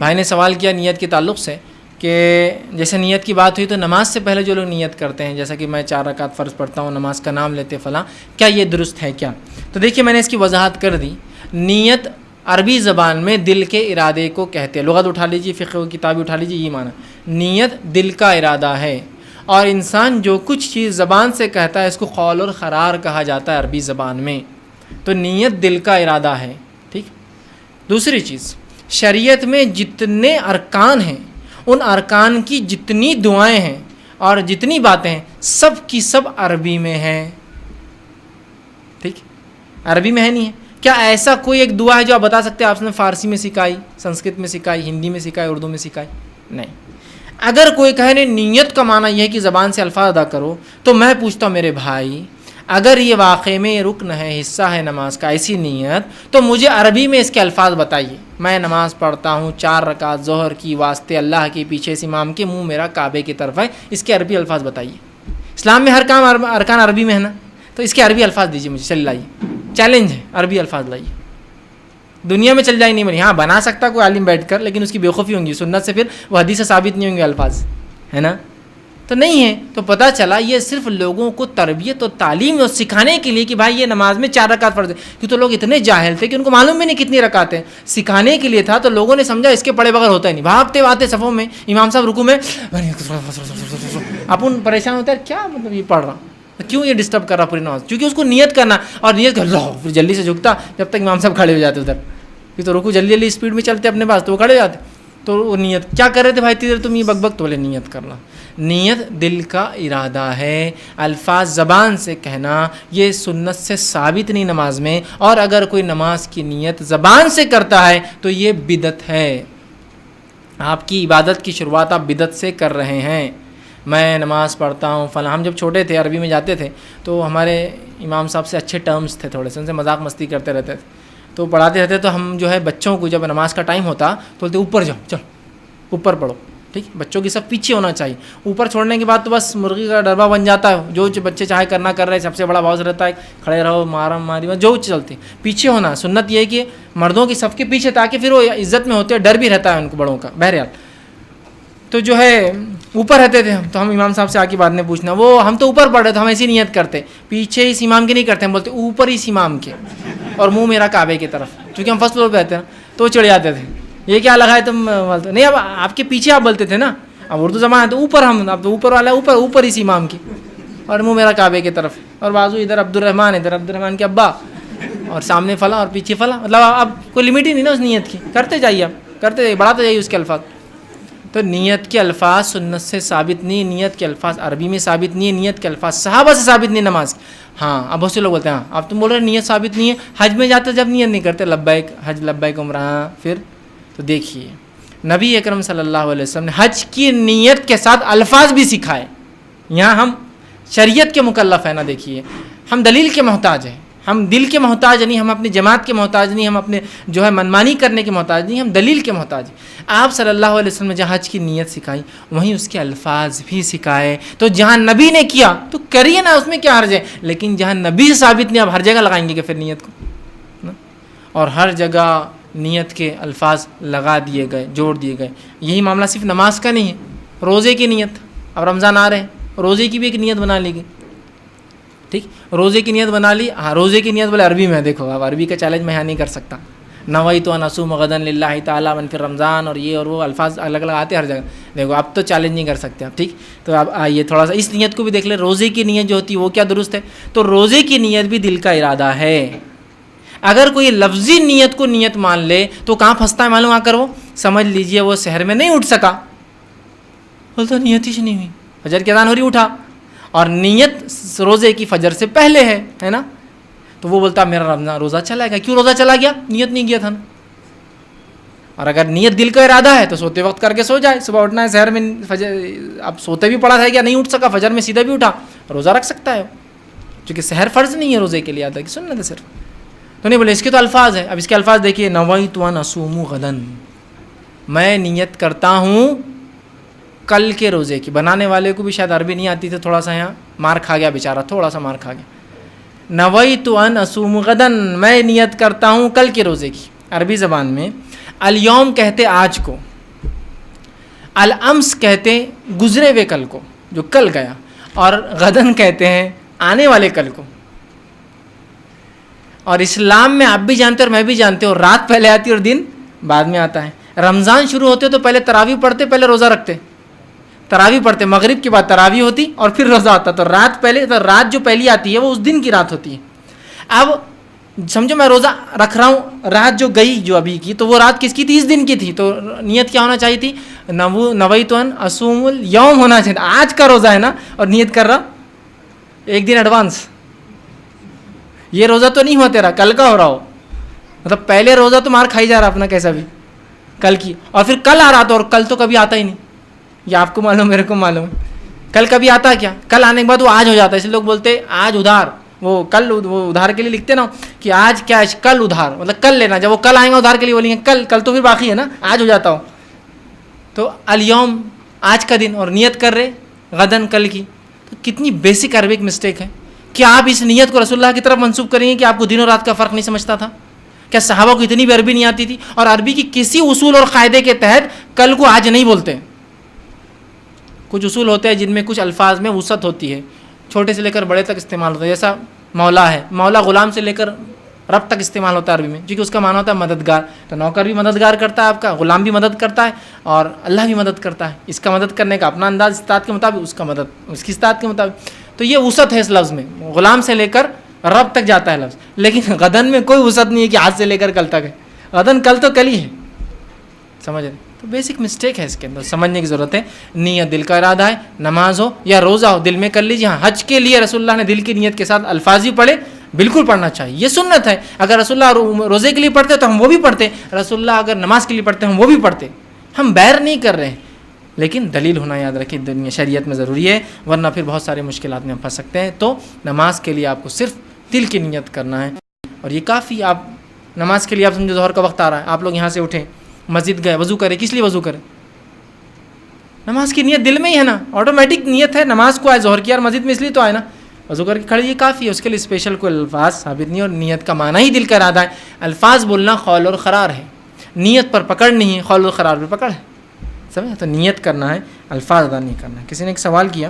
بھائی نے سوال کیا نیت کے تعلق سے کہ جیسے نیت کی بات ہوئی تو نماز سے پہلے جو لوگ نیت کرتے ہیں، جیسا کہ میں 4 رکعت فرض پڑھتا ہوں، نماز کا نام لیتے فلاں، کیا یہ درست ہے کیا؟ تو دیکھیے میں نے اس کی وضاحت کر دی. نیت عربی زبان میں دل کے ارادے کو کہتے ہیں. لغت اٹھا لیجیے، فقہ کی کتاب اٹھا لیجیے، یہ معنی نیت دل کا ارادہ ہے. اور انسان جو کچھ چیز زبان سے کہتا ہے اس کو قول اور قرار کہا جاتا ہے عربی زبان میں. تو نیت دل کا ارادہ ہے. ٹھیک. دوسری چیز، شریعت میں جتنے ارکان ہیں، ان ارکان کی جتنی دعائیں ہیں اور جتنی باتیں ہیں، سب کی سب عربی میں ہیں. ٹھیک، عربی میں ہے نہیں ہے. کیا ایسا کوئی ایک دعا ہے جو آپ بتا سکتے ہیں آپ نے فارسی میں سکھائی، سنسکرت میں سکھائی، ہندی میں سکھائی، اردو میں سکھائی؟ نہیں. اگر کوئی کہے نہیں نیت کا معنی یہ ہے کہ زبان سے الفاظ ادا کرو، تو میں پوچھتا ہوں میرے بھائی، اگر یہ واقعے میں رکن ہے، حصہ ہے نماز کا، ایسی نیت، تو مجھے عربی میں اس کے الفاظ بتائیے. میں نماز پڑھتا ہوں 4 رکعت ظہر کی، واسطے اللہ کے پیچھے اس امام کے، منہ میرا کعبے کی طرف ہے، اس کے عربی الفاظ بتائیے. اسلام میں ہر کام ارکان عربی میں ہے نا، تو اس کے عربی الفاظ دیجیے مجھے. چل لائیے، چیلنج ہے، عربی الفاظ لائیے. دنیا میں چل جائے نہیں بنی. ہاں بنا سکتا کوئی عالم بیٹھ کر، لیکن اس کی بےخوفی ہوں گی، سنت سے پھر وہ حدیث سے ثابت نہیں ہوں گے الفاظ، ہے نا. تو نہیں ہے. تو پتہ چلا یہ صرف لوگوں کو تربیت اور تعلیم اور سکھانے کے لیے کہ بھائی یہ نماز میں 4 رکعت فرض ہے. کیوں تو لوگ اتنے جاہل تھے کہ ان کو معلوم بھی نہیں کتنی رکعت ہیں. سکھانے کے لیے تھا تو لوگوں نے سمجھا اس کے پڑھے بغیر ہوتا ہی نہیں. بھاگتے آتے صفوں میں، امام صاحب رکوع میں، اپن پریشان ہوتا ہے کیا مطلب یہ پڑھ رہا، کیوں یہ ڈسٹرب کر رہا پوری نماز. کیونکہ اس کو نیت کرنا، اور نیت کر لو پھر جلدی سے جھکتا جب تک امام صاحب کھڑے ہو جاتے ادھر. یہ تو رکوع جلدی جلدی اسپیڈ میں چلتے اپنے پاس، تو وہ کھڑے ہو جاتے. تو وہ نیت کیا کر رہے تھے بھائی تیرے تم یہ بک بک؟ تو بولے نیت کرنا. نیت دل کا ارادہ ہے، الفاظ زبان سے کہنا یہ سنت سے ثابت نہیں نماز میں. اور اگر کوئی نماز کی نیت زبان سے کرتا ہے تو یہ بدعت ہے. آپ کی عبادت کی شروعات آپ بدعت سے کر رہے ہیں. میں نماز پڑھتا ہوں فلاں. ہم جب چھوٹے تھے عربی میں جاتے تھے تو ہمارے امام صاحب سے اچھے ٹرمز تھے، تھوڑے سے ان سے مذاق مستی کرتے رہتے تھے. تو پڑھاتے رہتے تو ہم جو ہے بچوں کو جب نماز کا ٹائم ہوتا تو بولتے اوپر جاؤ، چلو اوپر پڑھو. ٹھیک، بچوں کی سب پیچھے ہونا چاہیے. اوپر چھوڑنے کے بعد تو بس مرغی کا ڈربہ بن جاتا ہے، جو بچے چاہے کرنا کر رہے. سب سے بڑا باؤس رہتا ہے کھڑے رہو، مارم ماری جو چلتی. پیچھے ہونا سنت یہ ہے کہ مردوں کی صف کے پیچھے، تاکہ پھر وہ عزت میں ہوتے ہیں، ڈر بھی رہتا ہے ان کو بڑوں کا. بہرحال تو جو ہے اوپر رہتے تھے ہم. تو ہم امام صاحب سے آ کے بعد میں پوچھنا، وہ ہم تو اوپر پڑھ رہے تو ہم ایسی نیت کرتے، پیچھے اس امام کی نہیں کرتے، ہم بولتے اوپر اس امام کے، اور منہ میرا کعبے کی طرف، چونکہ ہم فرسٹ فلور پہ رہتے ہیں. تو وہ چڑھ جاتے تھے، یہ کیا لگا ہے تم بولتے نہیں. اب آپ کے پیچھے آپ بولتے تھے نا، اب اردو زبان ہے تو اوپر، ہم اب تو اوپر والا اوپر، اوپر اس امام کی، اور منہ میرا کعبے کی طرف، اور بازو ادھر عبد الرحمن، ادھر عبد الرحمن کے ابا، اور سامنے فلاں اور پیچھے فلاں. مطلب اب کوئی لمٹ ہی نہیں نا اس نیت کی. کرتے جائیے، آپ کرتے جائیے، بڑھاتے جائیے اس کے الفاظ. تو نیت کے الفاظ سنت سے ثابت نہیں، نیت کے الفاظ عربی میں ثابت نہیں ہے، نیت کے الفاظ صحابہ سے ثابت نہیں نماز. ہاں اب بہت سے لوگ بولتے ہیں ہاں اب تم بول رہے نیت ثابت نہیں ہے، حج میں جاتے جب نیت نہیں کرتے لبیک حج لبیک عمرہ. پھر تو دیکھیے نبی اکرم صلی اللہ علیہ وسلم نے حج کی نیت کے ساتھ الفاظ بھی سکھائے. یہاں ہم شریعت کے مکلف ہیں نا. دیکھیے ہم دلیل کے محتاج ہیں، ہم دل کے محتاج نہیں، ہم اپنی جماعت کے محتاج نہیں، ہم اپنے جو ہے منمانی کرنے کے محتاج نہیں، ہم دلیل کے محتاج ہیں. آپ صلی اللہ علیہ وسلم نے جہاں حج کی نیت سکھائی وہیں اس کے الفاظ بھی سکھائے. تو جہاں نبی نے کیا تو کریے نا، اس میں کیا حرج ہے. لیکن جہاں نبی سے ثابت نہیں، آپ ہر جگہ لگائیں گے کہ پھر نیت کو، اور ہر جگہ نیت کے الفاظ لگا دیے گئے، جوڑ دیے گئے. یہی معاملہ صرف نماز کا نہیں ہے، روزے کی نیت. اب رمضان آ رہے ہیں، روزے کی بھی ایک نیت بنا لی گئی. ٹھیک، روزے کی نیت بنا لی. ہاں روزے کی نیت بولے عربی میں، دیکھو اب عربی کا چیلنج میں یہاں نہیں کر سکتا. نویت ان اصوم غدا للہ تعالیٰ من فی رمضان، اور یہ اور وہ الفاظ الگ الگ آتے ہر جگہ. دیکھو اب تو چیلنج نہیں کر سکتے آپ. ٹھیک، تو اب آئیے تھوڑا سا اس نیت کو بھی دیکھ لیں. روزے کی نیت جو ہوتی ہے وہ کیا درست ہے؟ تو روزے کی نیت بھی دل کا ارادہ ہے. اگر کوئی لفظی نیت کو نیت مان لے تو کہاں پھنستا ہے معلوم؟ آ کر وہ سمجھ لیجئے وہ سحر میں نہیں اٹھ سکا، بولتا نیت ہی نہیں ہوئی، فجر کی اذان ہو رہی اٹھا، اور نیت روزے کی فجر سے پہلے ہے نا. تو وہ بولتا میرا رمضان روزہ چلا گیا. کیوں روزہ چلا گیا؟ نیت نہیں کیا تھا نا. اور اگر نیت دل کا ارادہ ہے تو سوتے وقت کر کے سو جائے، صبح اٹھنا ہے سحر میں فجر، اب سوتے بھی پڑا تھا کیا نہیں اٹھ سکا، فجر میں سیدھا بھی اٹھا، روزہ رکھ سکتا ہے، کیونکہ سحر فرض نہیں ہے روزے کے لیے، آتا ہے کہ سنت ہے صرف. تو نہیں بولے اس کے تو الفاظ ہیں. اب اس کے الفاظ دیکھیے، نویت ان اصوم غدا، میں نیت کرتا ہوں کل کے روزے کی. بنانے والے کو بھی شاید عربی نہیں آتی تھی، تھوڑا سا یہاں مار کھا گیا بیچارہ، تھوڑا سا مار کھا گیا. نویت ان اصوم غدا، میں نیت کرتا ہوں کل کے روزے کی. عربی زبان میں الیوم کہتے آج کو، الامس کہتے ہیں گزرے ہوئے کل کو جو کل گیا، اور غدن کہتے ہیں آنے والے کل کو. اور اسلام میں آپ بھی جانتے اور میں بھی جانتے ہوں، رات پہلے آتی اور دن بعد میں آتا ہے. رمضان شروع ہوتے تو پہلے تراویح پڑھتے، پہلے روزہ رکھتے، تراویح پڑھتے، مغرب کے بعد تراویح ہوتی اور پھر روزہ آتا. تو رات پہلے، تو رات جو پہلی آتی ہے وہ اس دن کی رات ہوتی ہے. اب سمجھو میں روزہ رکھ رہا ہوں، رات جو گئی جو ابھی کی، تو وہ رات کس کی تھی؟ اس دن کی تھی. تو نیت کیا ہونا چاہیے تھی؟ نویت ان اصوم الیوم ہونا چاہیے. آج کا روزہ ہے نا، اور نیت کر رہا ایک دن ایڈوانس. یہ روزہ تو نہیں ہوا تیرا، کل کا ہو رہا ہو. مطلب پہلے روزہ تو مار کھائی جا رہا اپنا کیسا بھی کل کی، اور پھر کل آ رہا تھا، اور کل تو کبھی آتا ہی نہیں. یہ آپ کو معلوم، میرے کو معلوم. کل کبھی آتا ہے کیا؟ کل آنے کے بعد وہ آج ہو جاتا ہے. اس لیے لوگ بولتے آج ادھار، وہ کل، وہ ادھار کے لیے لکھتے نا کہ آج کیا ہے، کل ادھار، مطلب کل لینا. جب وہ کل آئیں گا ادھار کے لیے بولیں گے کل، کل تو پھر باقی ہے نا، آج ہو جاتا ہو. تو الیوم آج کا دن، اور نیت کر رہے غدن کل کی. تو کتنی بیسک عربک مسٹیک ہے. کیا آپ اس نیت کو رسول اللہ کی طرف منسوب کریں گے کہ آپ کو دن اور رات کا فرق نہیں سمجھتا تھا؟ کیا صحابہ کو اتنی بھی عربی نہیں آتی تھی؟ اور عربی کی کسی اصول اور قاعدے کے تحت کل کو آج نہیں بولتے. کچھ اصول ہوتے ہیں جن میں کچھ الفاظ میں وسعت ہوتی ہے، چھوٹے سے لے کر بڑے تک استعمال ہوتا ہے. جیسا مولا ہے، مولا غلام سے لے کر رب تک استعمال ہوتا ہے عربی میں، کیونکہ اس کا معنی ہوتا ہے مددگار. تو نوکر بھی مددگار کرتا ہے آپ کا، غلام بھی مدد کرتا ہے، اور اللہ بھی مدد کرتا ہے. اس کا مدد کرنے کا اپنا انداز استطاعت کے مطابق، اس کا مدد اس کی استطاعت کے مطابق. تو یہ وسعت ہے اس لفظ میں، غلام سے لے کر رب تک جاتا ہے لفظ. لیکن غدن میں کوئی وسعت نہیں ہے کہ آج سے لے کر کل تک ہے. غدن کل تو کل ہی ہے، سمجھ رہے؟ تو بیسک مسٹیک ہے اس کے اندر، سمجھنے کی ضرورت ہے. نیت دل کا ارادہ ہے، نماز ہو یا روزہ ہو دل میں کر لیجیے. ہاں حج کے لیے رسول اللہ نے دل کی نیت کے ساتھ الفاظ بھی پڑھے، بالکل پڑھنا چاہیے، یہ سنت ہے. اگر رسول اللہ روزے کے لیے پڑھتے تو ہم وہ بھی پڑھتے، رسول اللہ اگر نماز کے لیے پڑھتے ہم وہ بھی پڑھتے. ہم بیر نہیں کر رہے ہیں، لیکن دلیل ہونا یاد رکھیے دنیا شریعت میں ضروری ہے، ورنہ پھر بہت سارے مشکلات میں ہم پھنس سکتے ہیں. تو نماز کے لیے آپ کو صرف دل کی نیت کرنا ہے، اور یہ کافی. آپ نماز کے لیے آپ سمجھو ظہر کا وقت آ رہا ہے، آپ لوگ یہاں سے اٹھیں، مسجد گئے، وضو کرے. کس لیے وضو کرے؟ نماز کی نیت دل میں ہی ہے نا، آٹومیٹک نیت ہے. نماز کو آئے، ظہر کیا اور مسجد میں اس لیے تو آئے نا، وضو کر کے کھڑے، یہ کافی ہے. اس کے لیے اسپیشل کوئی الفاظ ثابت نہیں. اور نیت کا معنی ہی دل کا ارادہ ہے. الفاظ بولنا قول اور قرار ہے، نیت پر پکڑ نہیں ہے، قول اور قرار پر پکڑ ہے. سمجھا؟ تو نیت کرنا ہے، الفاظ ادا نہیں کرنا ہے. کسی نے ایک سوال کیا